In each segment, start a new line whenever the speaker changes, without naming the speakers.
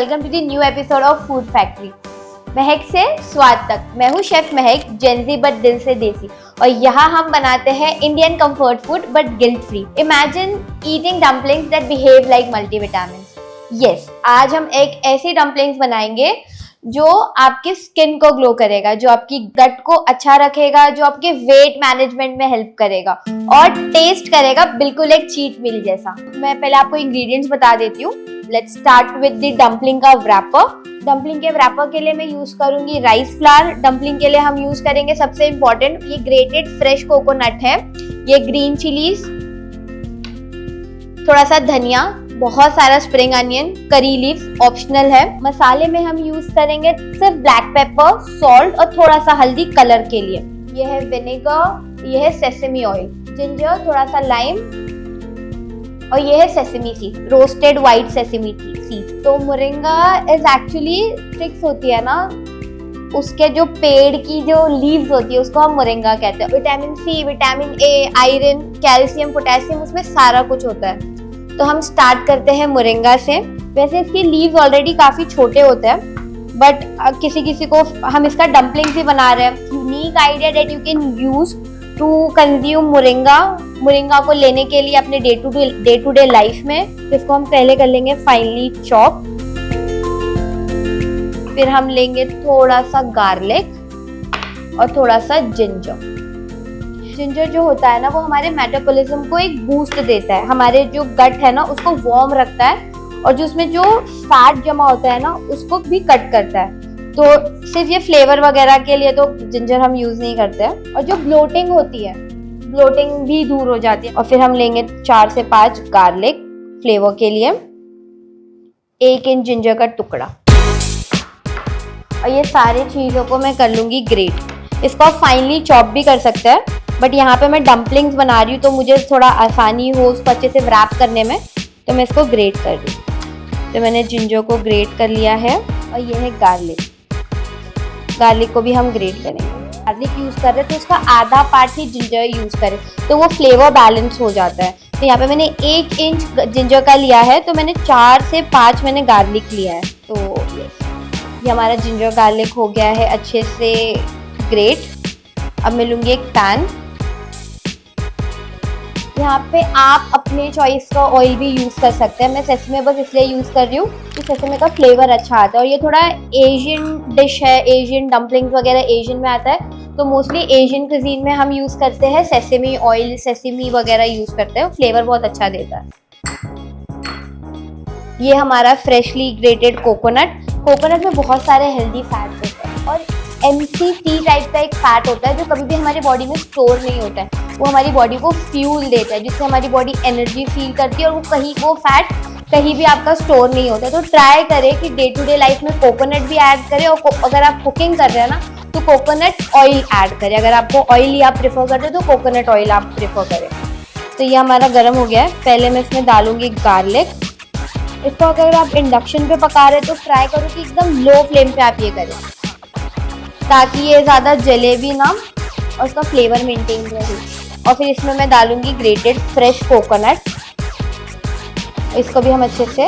Welcome to the new episode of food factory. महक से स्वाद तक। मैं हूँ शेफ महक, जेंजी बट दिल से देसी, और यहाँ हम बनाते हैं Indian comfort food but guilt free. Imagine eating dumplings that behave like multivitamins. Yes, आज हम एक ऐसी डम्पलिंग्स बनाएंगे जो आपकी स्किन को ग्लो करेगा, जो आपकी गट को अच्छा रखेगा, जो आपके वेट मैनेजमेंट में हेल्प करेगा और टेस्ट करेगा बिल्कुल एक चीट मील जैसा। मैं पहले आपको इंग्रेडिएंट्स बता देती हूँ। Let's start with the dumpling का रैपर। डम्पलिंग के रैपर के लिए मैं यूज करूंगी राइस फ्लावर। डम्पलिंग के लिए हम यूज करेंगे सबसे इम्पोर्टेंट ये ग्रेटेड फ्रेश कोकोनट है, ये ग्रीन चिलीज, थोड़ा सा धनिया, बहुत सारा स्प्रिंग अनियन, करी लीफ ऑप्शनल है। मसाले में हम यूज करेंगे सिर्फ ब्लैक पेपर, सॉल्ट और थोड़ा सा हल्दी कलर के लिए। ये है विनेगर, ये है सेसमी ऑयल, जिंजर, थोड़ा सा लाइम, और ये है sesame seed, roasted white sesame seed. तो मोरिंगा इज एक्चुअली स्टिक्स होती है ना, उसके जो पेड़ की जो लीव्स होती है उसको हम मोरिंगा कहते हैं। Vitamin C, vitamin A, iron, calcium, potassium, उसमें सारा कुछ होता है। तो हम स्टार्ट करते हैं मोरिंगा से। वैसे इसके लीव्स ऑलरेडी काफी छोटे होते हैं, बट किसी किसी को हम इसका डम्पलिंग्स भी बना रहे हैं। Unique idea that you can use to consume moringa को लेने के लिए अपने डे टू डे लाइफ में। इसको हम पहले कर लेंगे फाइनली चॉप। फिर हम लेंगे थोड़ा सा गार्लिक और थोड़ा सा जिंजर। जिंजर जो होता है ना, वो हमारे मेटाबॉलिज्म को एक बूस्ट देता है, हमारे जो गट है ना उसको वार्म रखता है, और जो उसमें जो फैट जमा होता है ना उसको भी कट करता है। तो सिर्फ ये फ्लेवर वगैरह के लिए तो जिंजर हम यूज नहीं करते हैं। और जो ब्लोटिंग होती है, ब्लोटिंग भी दूर हो जाती है। और फिर हम लेंगे 4 से 5 गार्लिक फ्लेवर के लिए, 1 इंच जिंजर का टुकड़ा, और ये सारी चीजों को मैं कर लूंगी ग्रेट। इसको आप फाइनली चॉप भी कर सकते हैं, बट यहाँ पे मैं डम्पलिंग्स बना रही हूँ तो मुझे थोड़ा आसानी हो उसको अच्छे से रैप करने में, तो मैं इसको ग्रेट कर रही हूँ। तो मैंने जिंजर को ग्रेट कर लिया है, और ये है गार्लिक को भी हम ग्रेट करेंगे। गार्लिक यूज कर रहे हैं तो उसका आधा पार्ट ही जिंजर यूज करें तो वो फ्लेवर बैलेंस हो जाता है। तो यहाँ पे मैंने 1 इंच जिंजर का लिया है, तो मैंने 4 से 5 मैंने गार्लिक लिया है। तो ये हमारा जिंजर गार्लिक हो गया है अच्छे से ग्रेट। अब मैं लूंगी एक पैन। यहाँ पे आप अपने चॉइस का ऑयल भी यूज कर सकते हैं। मैं सेसमे बस इसलिए यूज कर रही हूँ कि सेसमे का फ्लेवर अच्छा आता है, और ये थोड़ा एशियन डिश है, एशियन डम्पलिंग्स वगैरह एशियन में आता है, तो मोस्टली एशियन कुजीन में हम यूज करते हैं सेसमी ऑयल, सेसमी वगैरह यूज करते हैं, फ्लेवर बहुत अच्छा देता है। ये हमारा फ्रेशली ग्रेटेड कोकोनट में बहुत सारे हेल्दी फैट्स होते हैं, और MCT टाइप का एक फैट होता है जो कभी भी हमारी बॉडी में स्टोर नहीं होता है। वो हमारी बॉडी को फ्यूल देता है, जिससे हमारी बॉडी एनर्जी फील करती है, और वो फैट कहीं भी आपका स्टोर नहीं होता है। तो ट्राई करें कि डे टू डे लाइफ में कोकोनट भी ऐड करें, और अगर आप कुकिंग कर रहे हैं ना तो कोकोनट ऑयल ऐड करें। अगर आपको ऑयली आप प्रेफर करते हो तो कोकोनट ऑयल आप प्रेफर करें। तो ये हमारा गर्म हो गया है। पहले मैं इसमें डालूंगी गार्लिक। इसको अगर आप इंडक्शन पे पका रहे हैं तो ट्राई करो कि एकदम लो फ्लेम पे आप ये करें, ताकि ये ज़्यादा जले भी ना और उसका फ्लेवर मेंटेन रहे। और फिर इसमें मैं डालूंगी ग्रेटेड फ्रेश कोकोनट। इसको भी हम अच्छे से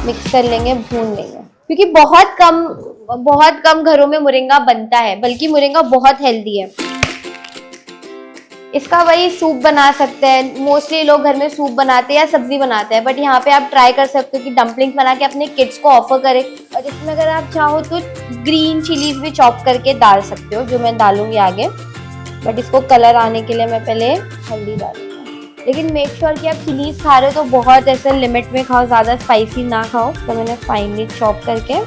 मिक्स कर लेंगे, भून लेंगे, क्योंकि बहुत कम घरों में मोरिंगा बनता है, बल्कि मोरिंगा बहुत हेल्दी है। इसका वही सूप बना सकते हैं, मोस्टली लोग घर में सूप बनाते हैं या सब्जी बनाते हैं, बट यहाँ पे आप ट्राई कर सकते हो कि डम्पलिंग्स बना के अपने किड्स को ऑफर करें। और इसमें अगर आप चाहो तो ग्रीन चिलीज भी चॉप करके डाल सकते हो, जो मैं डालूंगी आगे, बट इसको कलर आने के लिए मैं पहले हल्दी डालूंगी। लेकिन मेक श्योर कि आप चिलीज खा रहे हो तो बहुत ऐसे लिमिट में खाओ, ज़्यादा स्पाइसी ना खाओ। तो मैंने फाइनली चॉप करके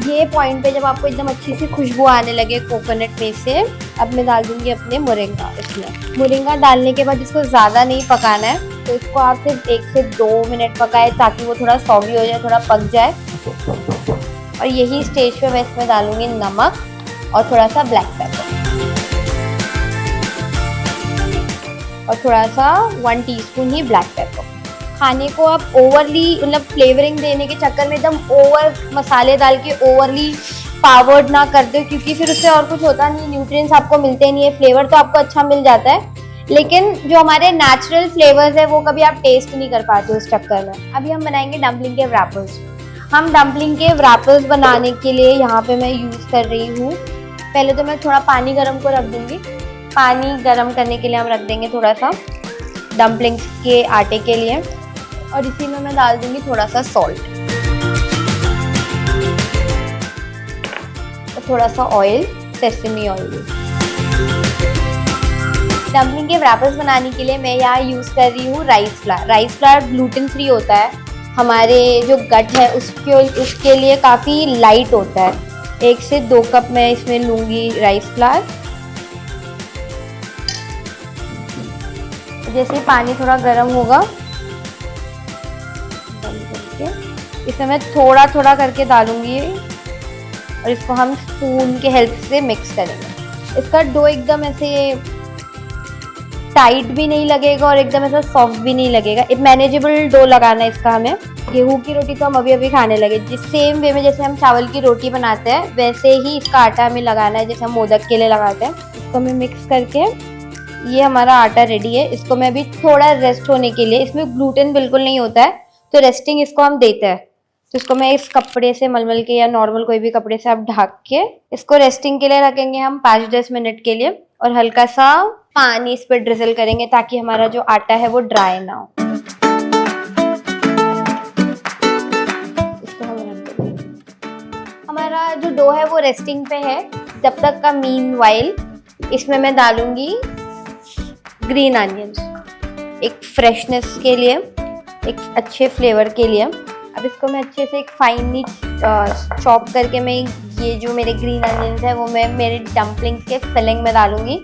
ये पॉइंट पे जब आपको एकदम अच्छी सी खुशबू आने लगे कोकोनट में से, अब मैं डाल दूंगी अपने मोरिंगा। इसमें मोरिंगा डालने के बाद इसको ज़्यादा नहीं पकाना है, तो इसको आप सिर्फ 1 से 2 मिनट पकाएं ताकि वो थोड़ा सॉगी हो जाए, थोड़ा पक जाए। और यही स्टेज पे मैं इसमें डालूंगी नमक और थोड़ा सा ब्लैक पेपर, और थोड़ा सा 1 टीस्पून ही ब्लैक पेपर। खाने को आप ओवरली मतलब फ्लेवरिंग देने के चक्कर में एकदम ओवर मसाले डाल के ओवरली पावर्ड ना कर दो, क्योंकि फिर उससे और कुछ होता नहीं, न्यूट्रिएंट्स आपको मिलते नहीं है। फ्लेवर तो आपको अच्छा मिल जाता है, लेकिन जो हमारे नेचुरल फ्लेवर्स है वो कभी आप टेस्ट नहीं कर पाते उस चक्कर में। अभी हम बनाएंगे डम्पलिंग के wrappers। हम डम्पलिंग के wrappers बनाने के लिए यहाँ पे मैं यूज़ कर रही हूँ, पहले तो मैं थोड़ा पानी गरम को रख दूँगी। पानी गरम करने के लिए हम रख देंगे थोड़ा सा डम्पलिंग्स के आटे के लिए, और इसी में मैं डाल दूँगी थोड़ा सा सॉल्ट और थोड़ा सा ऑयल, सेसमी ऑयल। डम्पलिंग के wrappers बनाने के लिए मैं यहाँ यूज़ कर रही हूँ rice flour. Rice flour gluten free होता है, हमारे जो गट है उसके लिए काफ़ी लाइट होता है। 1 से 2 कप मैं इसमें लूँगी राइस फ्लावर। जैसे ही पानी थोड़ा गर्म होगा इसमें मैं थोड़ा थोड़ा करके डालूँगी और इसको हम स्पून के हेल्प से मिक्स करेंगे। इसका डो एकदम ऐसे टाइट भी नहीं लगेगा और एकदम ऐसा सॉफ्ट भी नहीं लगेगा। एक मैनेजेबल डो लगाना है इसका हमें। गेहूं की रोटी तो हम अभी अभी खाने लगे, जिस सेम वे में जैसे हम चावल की रोटी बनाते हैं वैसे ही इसका आटा हमें लगाना है, जैसे हम मोदक के लिए लगाते हैं। इसको हमें मिक्स करके ये हमारा आटा रेडी है। इसको मैं अभी थोड़ा रेस्ट होने के लिए, इसमें ग्लूटेन बिल्कुल नहीं होता है तो रेस्टिंग इसको हम देते हैं। तो इसको मैं इस कपड़े से मलमल के या नॉर्मल कोई भी कपड़े से आप ढक के इसको रेस्टिंग के लिए रखेंगे हम 5-10 मिनट के लिए, और हल्का सा पानी इस पर ड्रिजल करेंगे ताकि हमारा जो आटा है वो ड्राई ना हो। इसको हम रख देंगे। हमारा जो डो है वो रेस्टिंग पे है जब तक का। मीनवाइल इसमें मैं डालूंगी ग्रीन अनियंस, एक फ्रेशनेस के लिए, एक अच्छे फ्लेवर के लिए। अब इसको मैं अच्छे से एक फाइनली चॉप करके मैं ये जो मेरे ग्रीन अनियंस है वो मैं मेरे डम्पलिंग्स के फिलिंग में डालूंगी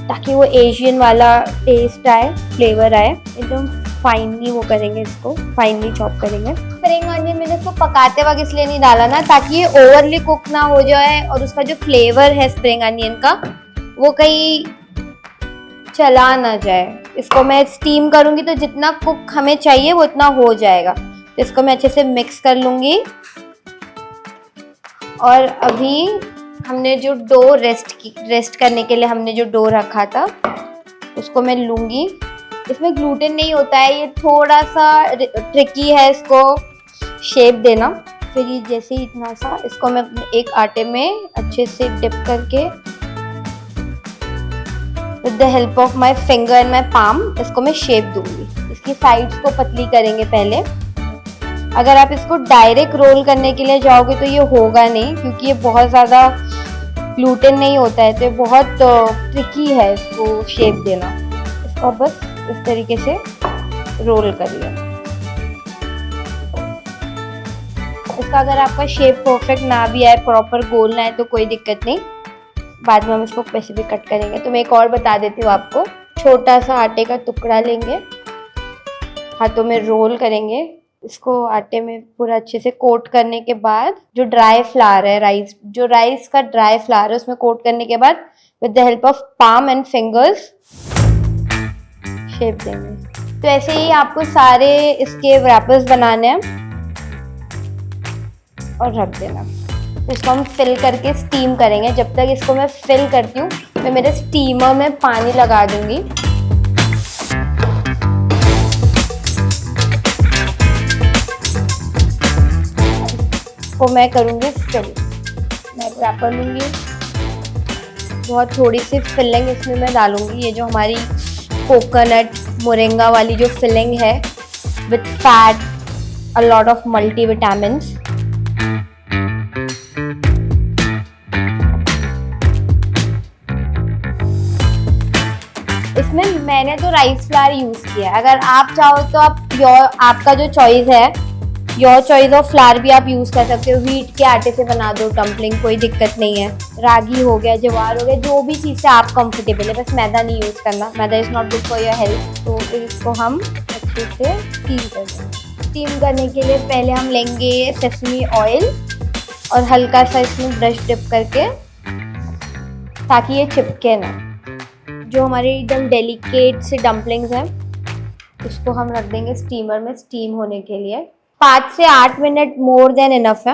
ताकि वो एशियन वाला टेस्ट आए, फ्लेवर आए। एकदम फाइनली वो करेंगे, इसको फाइनली चॉप करेंगे। स्प्रिंग अनियन मैंने इसको पकाते वक्त इसलिए नहीं डाला ना ताकि ये ओवरली कुक ना हो जाए और उसका जो फ्लेवर है स्प्रिंग अनियन का वो कहीं चला ना जाए। इसको मैं स्टीम करूंगी तो जितना कुक हमें चाहिए वो उतना हो जाएगा। तो इसको मैं अच्छे से मिक्स कर लूंगी। और अभी हमने जो डो रेस्ट करने के लिए हमने जो डो रखा था उसको मैं लूँगी। इसमें ग्लूटेन नहीं होता है, ये थोड़ा सा ट्रिकी है इसको शेप देना। फिर ये जैसे ही इतना सा इसको मैं एक आटे में अच्छे से डिप करके with the help of my finger and my palm इसको मैं शेप दूंगी। इसकी साइड्स को पतली करेंगे पहले। अगर आप इसको डायरेक्ट रोल करने के लिए जाओगे तो ये होगा नहीं, क्योंकि ये बहुत ज़्यादा ग्लूटेन नहीं होता है तो ये बहुत ट्रिकी है इसको शेप देना। इसको बस इस तरीके से रोल कर लिया। इसका अगर आपका शेप परफेक्ट ना भी आए, प्रॉपर गोल ना है तो कोई दिक्कत नहीं, बाद में हम इसको वैसे भी कट करेंगे। तो मैं एक और बता देती हूँ आपको। छोटा सा आटे का टुकड़ा लेंगे, हाथों में रोल करेंगे, इसको आटे में पूरा अच्छे से कोट करने के बाद जो ड्राई फ्लावर है राइस का ड्राई फ्लावर है उसमें कोट करने के बाद with the help of palm and fingers shape देंगे। तो ऐसे ही आपको सारे इसके wrappers बनाने हैं और रख देना। तो इसको हम फिल करके स्टीम करेंगे। जब तक इसको मैं फिल करती हूँ मैं मेरे स्टीमर में पानी लगा दूंगी। को मैं करूँगी फिल। मैं रैपर लूँगी, बहुत थोड़ी सी फिलिंग इसमें मैं डालूँगी। ये जो हमारी कोकोनट मोरिंगा वाली जो फिलिंग है with fat, a lot of multivitamins. इसमें मैंने तो राइस फ्लावर यूज़ किया है। अगर आप चाहो तो आप आपका जो चॉइस है, योर चॉइस ऑफ फ्लावर भी आप यूज़ कर सकते हो। व्हीट के आटे से बना दो डम्पलिंग, कोई दिक्कत नहीं है। रागी हो गया, ज्वार हो गया, जो भी चीज़ से आप कंफर्टेबल है, बस मैदा नहीं यूज़ करना। Maida is not good for your health. तो इसको हम अच्छे से स्टीम कर देंगे। स्टीम करने के लिए पहले हम लेंगे सेसमी ऑयल और हल्का सा इसमें ब्रश डिप करके ताकि ये चिपके ना। जो हमारी एकदम डेलिकेट से डम्पलिंग्स हैं उसको हम रख देंगे स्टीमर में स्टीम होने के लिए। 5 से 8 मिनट मोर देन इनफ है।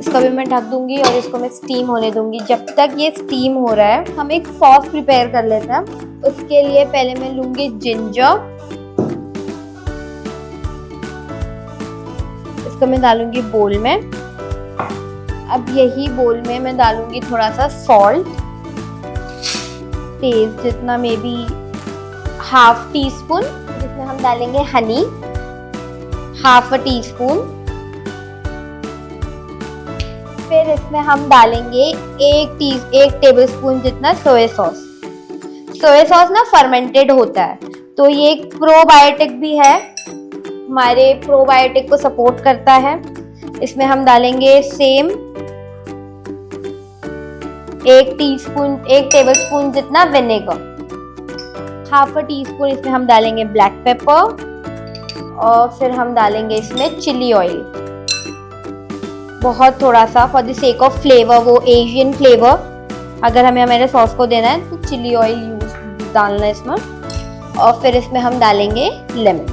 इसको इसको भी मैं ढक दूंगी और इसको मैं स्टीम होने दूंगी। जब तक ये स्टीम हो रहा है हम एक सॉस प्रिपेयर कर लेते हैं। उसके लिए पहले मैं लूंगी जिंजर, इसको मैं डालूंगी बोल में। अब यही बोल में मैं डालूंगी थोड़ा सा सॉल्ट, टेस्ट जितना, may be half tea spoon. इसमें हम डालेंगे Honey, half a tea spoon. फिर इसमें हम डालेंगे एक टेबल स्पून जितना सोया सॉस। सोया सॉस ना फर्मेंटेड होता है, तो ये एक प्रोबायोटिक भी है, हमारे प्रोबायोटिक को सपोर्ट करता है। इसमें हम डालेंगे सेम एक टेबल स्पून जितना vinegar, half a tea spoon इसमें हम डालेंगे ब्लैक पेपर, और फिर हम डालेंगे इसमें चिली ऑयल, बहुत थोड़ा सा for the sake of flavour, वो एशियन फ्लेवर अगर हमें हमारे सॉस को देना है तो चिली ऑयल यूज डालना है इसमें। और फिर इसमें हम डालेंगे लेमन,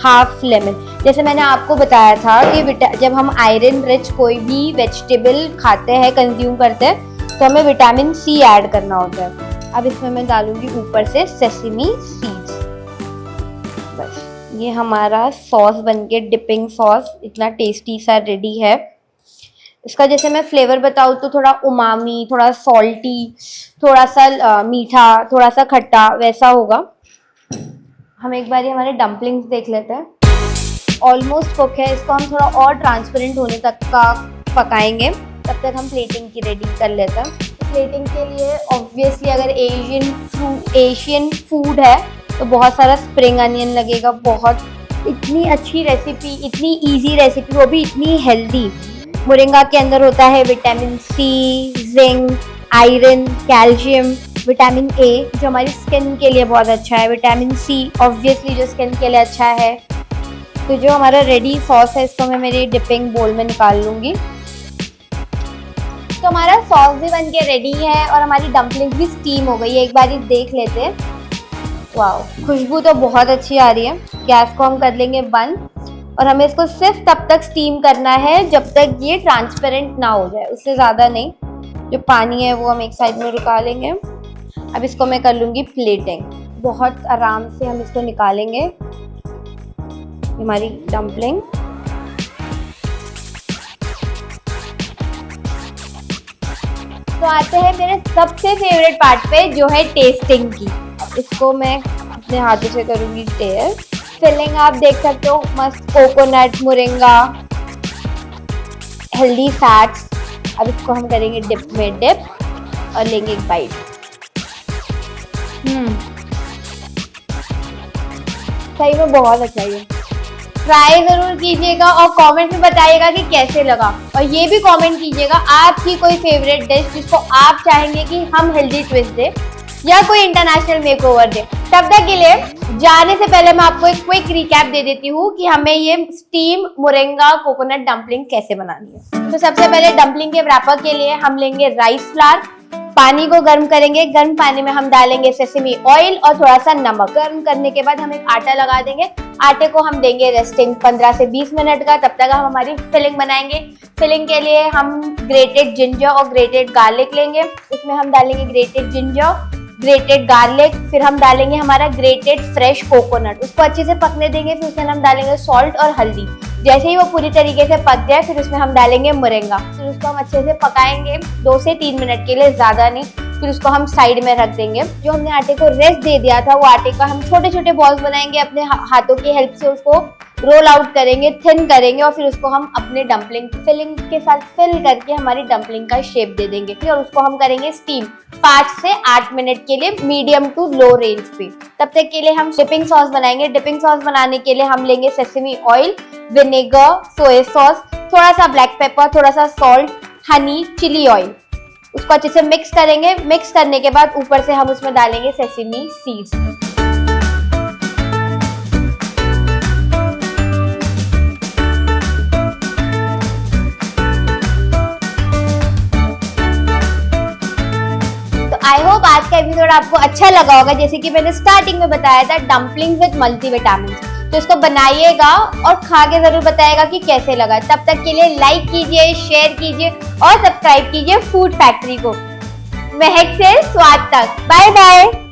हाफ लेमन। जैसे मैंने आपको बताया था कि जब हम आयरन रिच कोई भी वेजिटेबल खाते हैं, कंज्यूम करते हैं, तो हमें विटामिन सी ऐड करना होता है। अब इसमें मैं डालूंगी ऊपर से सेसमी सीड्स। बस ये हमारा सॉस बनके, डिपिंग सॉस इतना टेस्टी सा रेडी है। इसका जैसे मैं फ्लेवर बताऊँ तो थोड़ा उमामी, थोड़ा सॉल्टी, थोड़ा सा मीठा, थोड़ा सा खट्टा, वैसा होगा। हम एक बार हमारे डम्पलिंग्स देख लेते हैं। ऑलमोस्ट कुक है, इसको हम थोड़ा और ट्रांसपेरेंट होने तक का पकाएंगे, तब तक हम प्लेटिंग की रेडी कर लेते हैं। प्लेटिंग के लिए ऑब्वियसली अगर एशियन फूड है तो बहुत सारा स्प्रिंग अनियन लगेगा। बहुत इतनी अच्छी रेसिपी, इतनी इजी रेसिपी, वो भी इतनी हेल्दी। मोरिंगा के अंदर होता है vitamin C, zinc, iron, calcium, vitamin A जो हमारी स्किन के लिए बहुत अच्छा है, विटामिन सी ऑब्वियसली जो स्किन के लिए अच्छा है। तो जो हमारा रेडी सॉस है इसको मैं मेरी डिपिंग बोल में निकाल लूँगी। तो हमारा सॉस भी बन के रेडी है और हमारी डम्पलिंग्स भी स्टीम हो गई है। एक बार ये देख लेते हैं। वाओ, खुशबू तो बहुत अच्छी आ रही है। गैस को हम कर लेंगे बंद और हमें इसको सिर्फ तब तक स्टीम करना है जब तक ये ट्रांसपेरेंट ना हो जाए, उससे ज़्यादा नहीं। जो पानी है वो हम एक साइड में रुका लेंगे। अब इसको मैं कर लूँगी प्लेटिंग। बहुत आराम से हम इसको निकालेंगे, हमारी डम्पलिंग। तो आते हैं मेरे सबसे फेवरेट पार्ट पे, जो है टेस्टिंग की। इसको मैं अपने हाथों से करूँगी टेस्ट। फिलिंग आप देख सकते हो, मस्त कोकोनट, मोरिंगा, हेल्दी फैट्स। अब इसको हम करेंगे डिप में डिप और लेंगे एक बाइट। सही में बहुत अच्छा है। ट्राई जरूर कीजिएगा और कमेंट में बताइएगा कि कैसे लगा। और ये भी कमेंट कीजिएगा आपकी कोई फेवरेट डिश जिसको आप चाहेंगे कि हम हेल्दी ट्विस्ट दें या कोई इंटरनेशनल मेकओवर दे। तब तक के लिए जाने से पहले मैं आपको एक क्विक रिकैप दे देती हूँ कि हमें ये स्टीम मोरिंगा कोकोनट डम्पलिंग कैसे बनानी है। तो सबसे पहले डम्पलिंग के रैपर के लिए हम लेंगे राइस फ्लावर। पानी को गर्म करेंगे, गर्म पानी में हम डालेंगे सेसमी ऑयल और थोड़ा सा नमक। गर्म करने के बाद हम एक आटा लगा देंगे। आटे को हम देंगे रेस्टिंग 15 से 20 मिनट का। तब तक हम हमारी फिलिंग बनाएंगे। फिलिंग के लिए हम ग्रेटेड जिंजर और ग्रेटेड गार्लिक लेंगे। उसमें हम डालेंगे ग्रेटेड जिंजर, ग्रेटेड गार्लिक, फिर हम डालेंगे हमारा ग्रेटेड फ्रेश कोकोनट। उसको अच्छे से पकने देंगे। फिर उसमें हम डालेंगे सॉल्ट और हल्दी। जैसे ही वो पूरी तरीके से पक जाए फिर उसमें हम डालेंगे मोरिंगा। फिर उसको हम अच्छे से पकाएंगे 2 से 3 मिनट के लिए, ज़्यादा नहीं। फिर उसको हम साइड में रख देंगे। जो हमने आटे को रेस्ट दे दिया था वो आटे का हम छोटे छोटे बॉल्स बनाएंगे। अपने हाथों की हेल्प से उसको रोल आउट करेंगे, थिन करेंगे और फिर उसको हम अपने डम्पलिंग फिलिंग के साथ फिल करके हमारी डम्पलिंग का शेप दे देंगे। और उसको हम करेंगे स्टीम 5 से 8 मिनट के लिए, मीडियम टू लो रेंज पे। तब तक के लिए हम डिपिंग सॉस बनाएंगे। डिपिंग सॉस बनाने के लिए हम लेंगे sesame oil, vinegar, soya sauce, थोड़ा सा ब्लैक पेपर, थोड़ा सा सॉल्ट, हनी, चिली ऑयल। उसको अच्छे से मिक्स करेंगे। मिक्स करने के बाद ऊपर से हम उसमें डालेंगे सेसमी सीड्स। आई होप आज का एपिसोड आपको अच्छा लगा होगा। जैसे कि मैंने स्टार्टिंग में बताया था, डम्पलिंग विद मल्टीविटामिन। तो इसको बनाइएगा और खा के जरूर बताइएगा कि कैसे लगा। तब तक के लिए लाइक कीजिए, शेयर कीजिए और सब्सक्राइब कीजिए फूड फैक्ट्री को। महक से स्वाद तक। Bye bye.